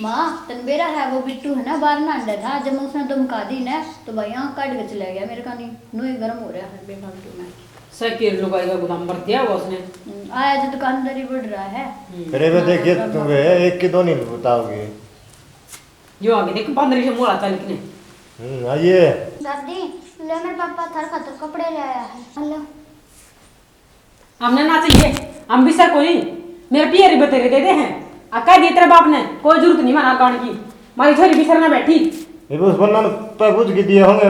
माँ तनबेरा है वो बिट्टू है ना बाहर ना अंडर था, जब मैं उसने धमका दी ना तो भाई यहाँ काट के चला गया मेरे का। नहीं नो ही गर्म हो रहा है बेफालतू में। साइकिल लुगाई का गोदाम भर दिया हुआ उसने। आया जो दुकानदार ही बढ़ रहा है। अरे वे देखिए तुम्हें एक की दो नहीं बताओगे। जो आगे देख 1500 मोड़ा था लिखने। आइए। दादी ले मेरे पापा थार खातर कपड़े ले आया है। हेलो हमने ना चाहिए, हम भी सर कोई मेरे पियर ही बतेरे दे दे हैं। अक्का दिए तेरे बाप ने, कोई जरूरत नहीं माना गान की। मारी छोरी भी सर ना बैठी। ये उस बन्ना ने तो पूछ के दिए होंगे।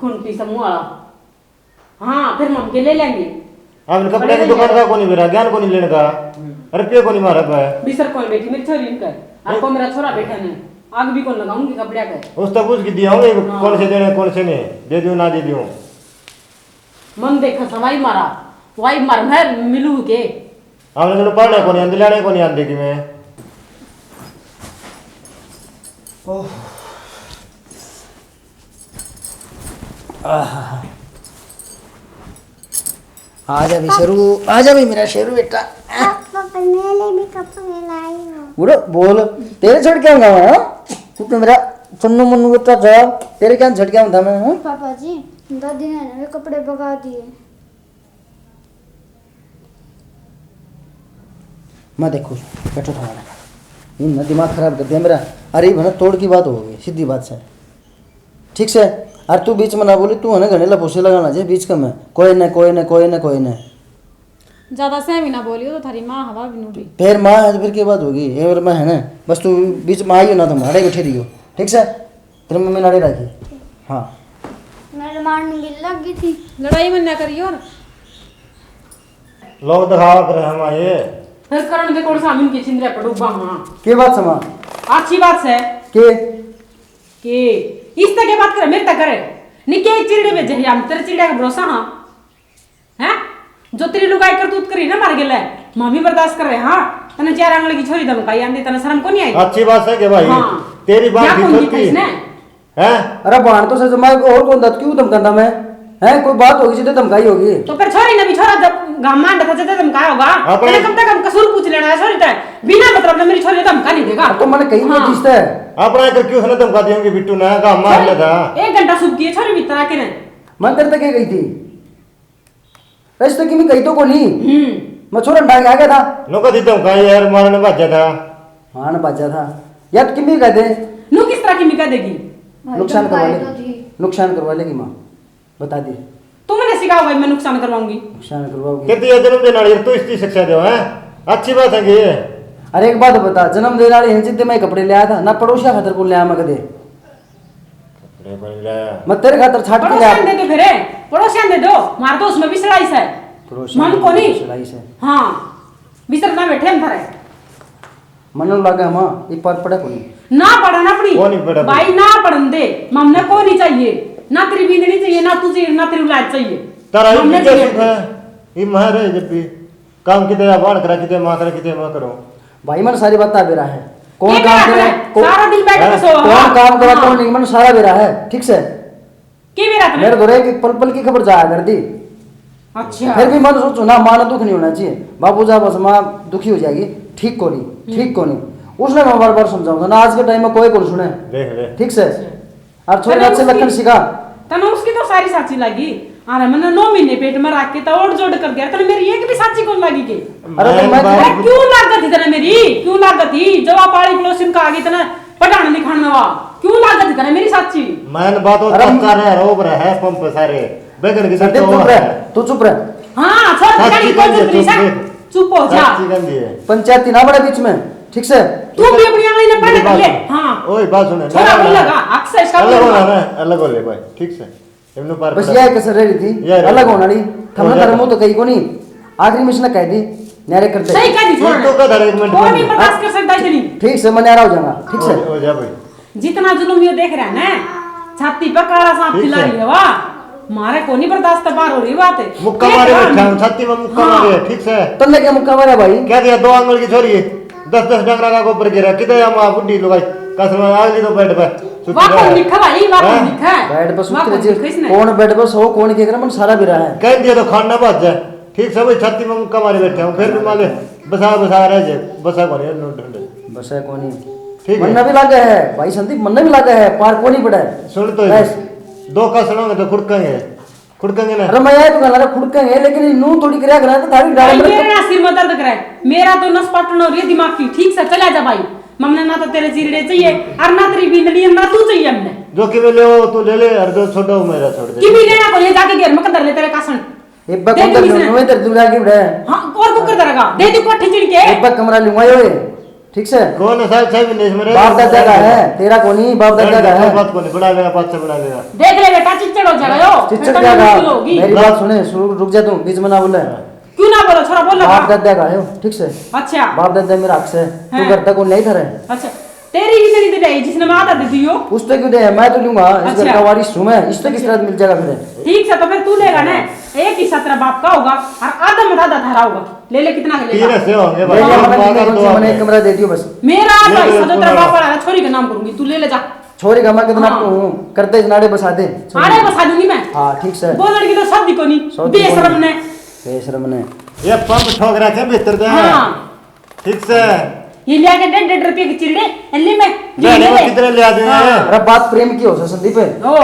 खूंटी समूह वाला। हाँ फिर हम के ले लेंगे। आपने कपड़े की दुकान का को नहीं बेरा, ज्ञान को नहीं लेने का, रुपये को नहीं मारा पाए। बिसर कौन बैठी मेरी छोरी इनका, आपको मेरा छोरा बैठा है। आग भी कौन लगाऊंगी कपड़े का। उस तक पूछ के दिया होंगे कौन से देने कौन से नहीं, दे दूं ना दे दूं। मन देखा सवाई मारा, वाई मार मैं मिलू के। आपने तो पढ़ने को नहीं आंदे, लेने को नहीं आंदे कि मैं। आजा भी शेरू, आजा भी मेरा शेरू बेटा। पापा मेरे भी कपड़े लाई हो। बुढ़ो बोल, तेरे छड़ क्या होगा मैं? तू तो मेरा चन्नू मन्नू बेटा था, तेरे क्या छड़ क्या था मैं? हाँ? पापा जी दादी ने मेरे कपड़े भगा दिए। मैं देखो बैठो था इन दिमाग खराब कर दिया मेरा। अरे भना तोड़ की बात हो गई, सीधी बात से, ठीक से। अरे तू बीच में ना बोली, तू है ना घने लपोसे लगाना चाहिए बीच का। मैं कोई न कोई न कोई न कोई न ज्यादा से भी ना बोलियो तो थारी माँ हवा भी नूरी। फिर माँ है तो फिर क्या बात होगी? ये और मैं है ना, बस तू बीच में आई हो ना, तुम अड़े बैठे रही हो, ठीक से। तेरी मम्मी नाड़े रखी। हाँ मेरे मारने की लग गई थी। लड़ाई में ना करियो। लोग दिखावा कर हम आए फिर करण के कौन सा हम इनकी चिंद्रा पड़ूबा। हाँ के बात समा अच्छी बात है के इस तक के बात करे मेरे तक करे निके चिड़े में जही हम तेरे चिड़े का भरोसा। हाँ हैं जो तेरी लुगाई करतूत करी ना मार गेले मम्मी बर्दाश्त कर रहे। हाँ तने चार आंगले की छोरी धमकाई आंदी, तने शर्म को नहीं आई? अच्छी बात है कि भाई हाँ। तेरी बात क्या भी कौन की सच्ची इसने? है। अरे बाण तो सच मैं और कौन था, क्यों धमकाता मैं? है कोई बात होगी जितने धमकाई होगी। तो फिर छोरी ने भी छोरा जब गामान था जब धमकाया होगा। अपने- तेरे कम से कम कसूर पूछ लेना है छोरी तय बिना मतलब मेरी छोरी ने धमका नहीं देगा। तो मैंने कहीं नहीं चीज है अपना कर क्यों उसने धमका दिया बिट्टू ने का मार ले था। 1 घंटा सूख किए छोरी भीतर आके ने। मैं तेरे तक गई थी रस्ते की मैं गई तो को नहीं। मैं छोरा डाल आ गया था। नुका दी धमकाई यार, मारने भाजा था। हाँ ना बाजा था यार, किम भी कहते नू किस तरह की मिका देगी? नुकसान करवा धमकाई तो लेगी, थी। नुकसान करवा लेगी माँ, बता दी। तुमने सिखाओ भाई मैं नुकसान करवाऊंगी। नुकसान करवाओगी। कहती है जन्म देने वाली तो इसकी शिक्षा दो है, अच्छी बात है कि अरे एक बात बता, जन्म देने वाली हिंसी मैं कपड़े ले आया था ना, पड़ोसिया खातर को ले आया मैं कदे। मैं तेरे खातर छाट के ले पड़ोसियां आया। दे दो फिर पड़ोसियां दे दो, मार दो उसमें भी सड़ाई से मन को नहीं। सिलाई से हाँ बिस्तर ना बैठे हम थारे मन लगा माँ एक बार पड़ा को नहीं। ना पढ़ना अपनी वो नहीं पढ़ा भाई ना पढ़न दे। ममने को नहीं चाहिए ना, तेरी बींदनी चाहिए ना तुझे ना तेरी औलाद चाहिए। तारा ये ममने क्या चाहिए। सुख है? ये मार रहे जब भी काम किते या बाण करा किते मां करा किते मां करो। भाई मन सारी बात बेरा है, कौन ये काम क्या करे है? सारा दिन बैठ के सो। कौन काम करा हाँ। कौन नहीं, मन सारा बेरा है, ठीक से। की भी रात मेरे दोरे की पल पल की खबर जाया कर दी। अच्छा फिर भी मन सोचो ना, माँ दुख नहीं होना चाहिए। बाबू जा बस माँ दुखी हो जाएगी, ठीक को नहीं, ठीक को नहीं। उसने मैं बार बार समझाऊंगा ना, आज के टाइम में कोई को सुने, देख ले ठीक से। और छोटे तने से उसकी- लखन सिखा। तने उसकी तो सारी साची लगी अरे मैंने 9 महीने पेट में रख के तो ओढ़ जोड़ कर दिया, तने मेरी एक भी साची कौन लगी के? अरे तो मैं अरे क्यों लागत थी तने मेरी, क्यों लागत थी? जवाब पाली पड़ोसिन का आगे तने पटाने दिखाने वा, क्यों लागत थी तने मेरी साची? मैंने बात हो चक्का रहा है, रोब रहा है पंप सारे बेगन की संदीप चुप रह, तू चुप रह। हाँ छोड़ गाड़ी को चुप रही सा, चुप हो जा। पंचायती ना बड़ा बीच में, ठीक से? तू भी अपनी आंगली में पढ़ कर ले। हाँ ओए बात सुने, छोरा बोल लगा अक्सर इसका अलग होना ना, अलग हो ले भाई, ठीक से? इन्हों पार बस यह कसर रही थी, अलग होना नहीं, थमना धर्मो तो कहीं को नहीं, आखिरी में इसने कह दी, न्यारे करते। सही कह दी छोड़। तो का धरे एक मिनट। कोई नहीं बर्दाश्त कर सकता इतनी। ठीक से मैं न्यारा हो जाऊंगा, ठीक से? हो जा भाई। जितना जुल्म ये देख रहा है ना, छाती पर काला सांप खिला रही है वाह, मारे को नहीं बर्दाश्त बार हो रही बात है। मुक्का मारे बैठा हूं, छाती में मुक्का मारे, ठीक से? तन्ने क्या मुक्का मारा भाई? क्या दिया 2 आंगल की छोरी 10-10 डंगरा का ऊपर गिरा, किधर हम आ बुड्ढी लोग कसम आगली तो बैठ पे वाह कौन लिखा भाई, वाह कौन लिखा है? बैठ बस वाह उतरे कौन जी, लिखा इसने? कौन बैठ बस हो, कौन के करे मन सारा भी रहा है। कह दिया तो खाना बच जाए, ठीक से? भाई छाती में मुक्का मारे बैठे हूं, फिर भी माले बसा रह जाए, बसा को नहीं ढूंढे, बस है कौन ही ठीक है? मन भी लगा है भाई संदीप, मन भी लगा है, पार को नहीं पड़ा है। सुन तो बस। 2 का सुनोगे तो खुड़केंगे ना। अरे मैं यार तो गला खुड़केंगे, लेकिन नू थोड़ी करा करा तो थारी डाल भाई मेरा सिर में दर्द कराए, मेरा तो नस पटन हो रही है दिमाग की, ठीक से चला जा भाई। मम्मी ना तो तेरे चिरड़े चाहिए और ना तेरी बिंदड़ी ना तू चाहिए हमने। जो कि ले हो तू ले ले, और जो छोटा हो मेरा छोड़ दे। कि भी लेना को ले जाके घेर में कर ले तेरे कासन। एक बार कुकर लूंगा इधर दूर आके बड़ा है। हां और कुकर दरगा दे दे कोठी चिड़ के। एक बार कमरा लूंगा ये, ठीक से? कौन साहब साहब नहीं मेरे बाप दादा का है, तेरा को नहीं, बाप दादा का है। बात को नहीं बड़ा लेगा, 5 से बड़ा लेगा। देख ले बेटा चिच्चड़ हो जाएगा यो, चिच्चड़ क्या कहा? मेरी बात सुने, रुक जा तू, बीच में ना बोले। क्यों ना बोलो छोरा, बोल लगा। बाप दादा का है, ठीक से? अच्छा बाप दादा मेरा हक से, तू हाँ। घर तक को नहीं था रहे। अच्छा तेरी ही नहीं दे जिसने मैं आधा दे दियो, उससे क्यों दे, मैं तो लूंगा, इस घर अच्छा। का वारिस हूं मैं, इससे किस तरह मिल जाएगा फिर? ठीक से? तो फिर तू लेगा ना, एक हिस्सा तेरा बाप का होगा और आधा में आधा धारा होगा, ले ले कितना के लेगा? 3 से होंगे ले भाई, लिया हम मैंने, आकर तो मैंने एक कमरा दे दियो बस। मेरा ले भाई ले, जो तेरा पूरा बाप वाला है, छोरी का नाम करूंगी, तू ले ले जा। छोरी का मैं कितना हाँ। हूं, करते नाड़े बसा दे। आड़े बसा दूंगी मैं। हाँ ठीक से। वो लड़की तो शादी को नहीं, शादी को बेशरम नहीं। ने। बेशरम ने ये पंप ठोक रखे भीतर दे, हाँ ठीक से? ये लिया के 1.5 रुपए की चिड़े अल्ली में ये जाने ले को ले। कितने ले आते हैं? अरे बात प्रेम की हो संदीप है। ओ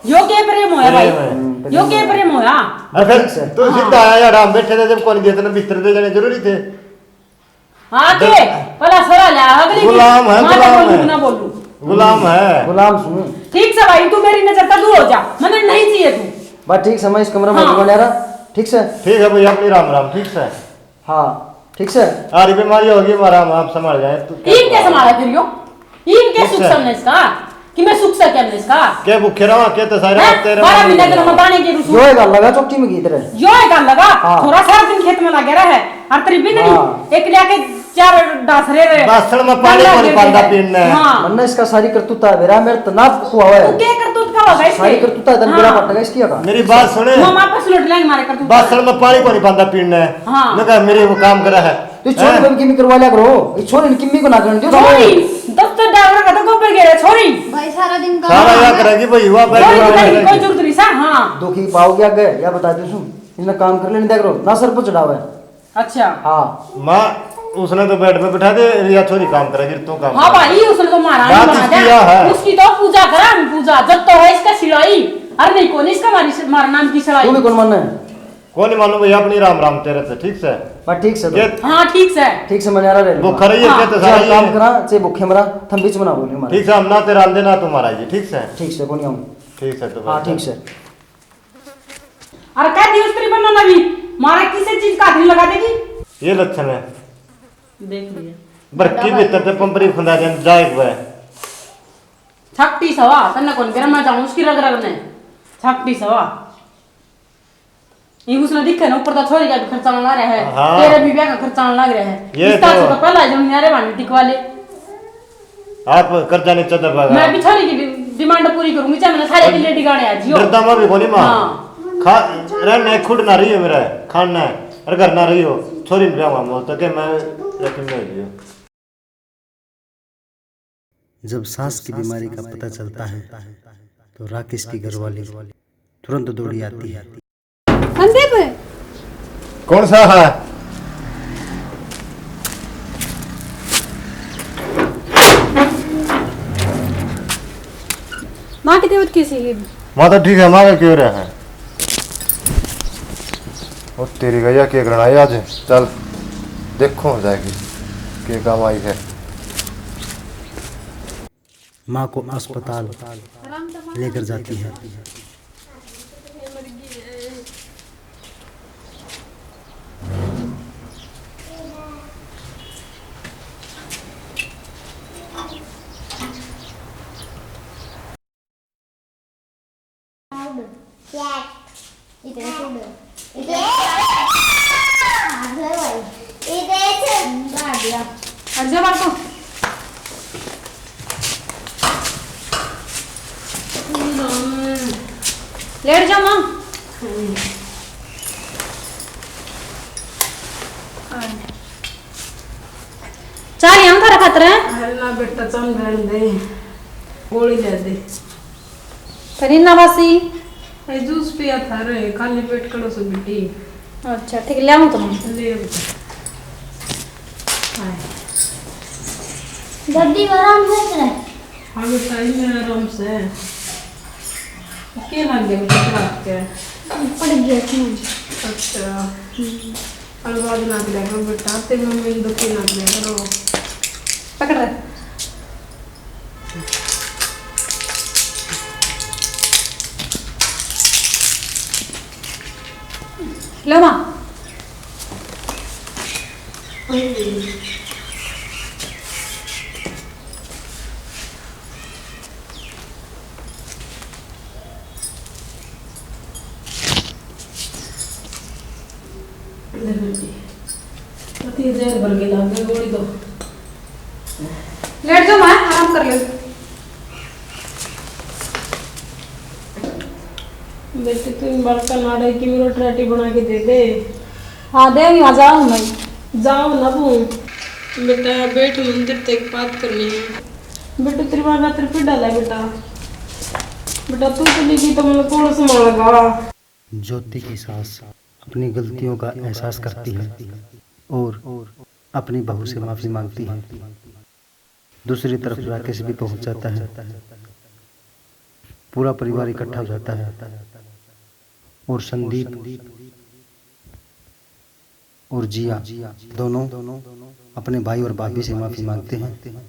यो के प्रेम होया भाई, प्रेम यो के प्रेम होया। और फिर ठीक से। तू सीधा आया यार, हम बैठे थे जब कौन गया था, बिस्तर दे जाने जरूरी थे? आके पला सरा ला अगली गुलाम है, मां गुलाम बोलूं है। ना बोलूं, गुलाम है। गुलाम सुन ठीक से भाई तू मेरी नजर का दूर हो जा, मैंने नहीं चाहिए तू। बात ठीक समय इस कमरे में हाँ। बना रहा, ठीक से? ठीक है भाई, अपनी राम राम, ठीक से? हाँ ठीक से। आरी बीमारी होगी हमारा, हम आप संभाल जाए। तू इन के संभाला फिर यो, इन के सुख अच्छा। समझ इसका कि मैं सुख से क्या इसका क्या भूखे रहा, क्या तो सारे तेरे 12 महीने के मताने के जो रुसू है गल लगा चौकी में की तरह। यो है काम लगा, हाँ। थोड़ा सारा दिन खेत में लगे रहे और तेरी बिंदनी हाँ। एक लेके 4 डासरे रे बासण में पानी को पांदा पीना है। हां वरना इसका सारी करतूता है, मेरा मेरे तना हुआ तू है, के करतूत का होगा इसके सारी करतूता है, तन मेरा पटका इसकी का। मेरी बात सुने, हम आपस लुट लेंगे मारे करतूत। बासण में पानी को नहीं पांदा पीना है। हाँ। मैं कहा मेरे वो काम करा है, तो छोरी बम किमी करवा लिया करो, ये छोरी ने किमी को ना करन दियो। छोरी दफ्तर डालर का तो गोबर गे छोरी भाई सारा दिन काम सारा या में- करेगी भाई, हुआ कोई कोई जरूरत नहीं सा। हां दुखी पाओगे आगे या बता दो सुन, इसने काम कर लेने देख रो ना, सर पर चढ़ावा है। अच्छा हाँ माँ उसने तो बेड पे बिठा दे, या छोरी काम करेगी, तू काम हाँ कर। भाई उसने तो महारानी बात बना इसकी दिया, यह है। उसकी तो पूजा करा हम पूजा, जब तो है इसका सिलाई। अरे नहीं कौन इसका मारा नाम की तू सिलाई। भी कौन मानना है? कौन नहीं मालूम भैया, अपनी राम राम तेरे से, ठीक से? बस ठीक से तो। ये हाँ ठीक से ठीक से मनारा रहे वो खरी है, हाँ। क्या तो सारा सारा काम ये- करा चे भूखे मरा, थम बीच में ना बोली हमारे। ठीक से, हम ना तेरा अंधे ना तुम्हारा जी, ठीक से? ठीक से कोनी हम। ठीक है तो हाँ बस। ठीक से। अरे क्या दिवस तेरी बनना भी मारा किसी चीज का हाथ नहीं लगा देगी। ये लक्षण है देख लिया बरकी भीतर ते पंपरी खुंदा जन जाए हुए छक्टी सवा तन्ने कौन गरम मैं जाऊं उसकी रग रग ने छक्टी सवा ये उसने दिखे ना ऊपर तो छोरी का भी खर्चा लगा रहा है। हाँ। तेरे भी ब्याह का खर्चा लग रहा है। ये इस तरह से तो- तो पहला जब न्यारे बांध टिकवा ले, आप कर्जा नहीं चदर मैं भागा भी छोरी की डिमांड पूरी करूंगी, चाहे मैंने सारे के लिए डिगाड़े आज जियो। डरता मैं भी कोनी मां हाँ। खा रहने खुद ना रही हो मेरा, खाना है और घर ना रही हो, छोरी ने ब्याह में तो के मैं यकीन नहीं लियो। जब सांस की बीमारी का पता चलता है तो राकेश की घरवाली तुरंत दौड़ी आती है। संदीप कौन सा है? माँ की तबीयत कैसी है? माँ तो ठीक है, माँ का क्यों रहा है? और तेरी गैया के लड़ाई आज चल देखो हो जाएगी के काम आई है। माँ को अस्पताल लेकर जाती है। अर्जा बार को लेट जा माँ। चाय यहाँ था रखा तेरे ना बेटा चल रहने दे, गोली ले दे। करीन ना बासी ये जूस पिया था रे, खाली पेट करो सो बेटी। अच्छा ठीक ले आऊँ तुम ले बेटा। दादी आराम से करे। हाँ बेटा ये आराम से। क्या लग गया बेटा रात के? पड़ गया था। अच्छा अलवा ना दिया करो बेटा, ते मम्मी ने दुखी ना दिया करो। पकड़ रहे लो माँ। पति जहर भर के लाग गए, गोली दो। लेट जाओ माँ, आराम कर ले। बेटे तुम बड़का नाड़े की मेरे रोटी बना के दे दे। हाँ दे आ जाओ मैं जाओ ना वो बेटा, बैठ मंदिर तक बात करनी है। बेटा तेरी माँ का तेरे पे डाला है बेटा। बेटा तू चली गई तो मैं कौन संभालेगा? ज्योति की सास अपनी गलतियों का एहसास करती है और अपनी बहू से माफी मांगती है। दूसरी तरफ राकेश भी पहुंच जाता है। पूरा परिवार इकट्ठा हो जाता है और संदीप और जिया दोनों अपने भाई और भाभी से माफी मांगते हैं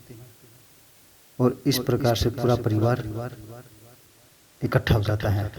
और इस प्रकार से पूरा परिवार इकट्ठा हो जाता है।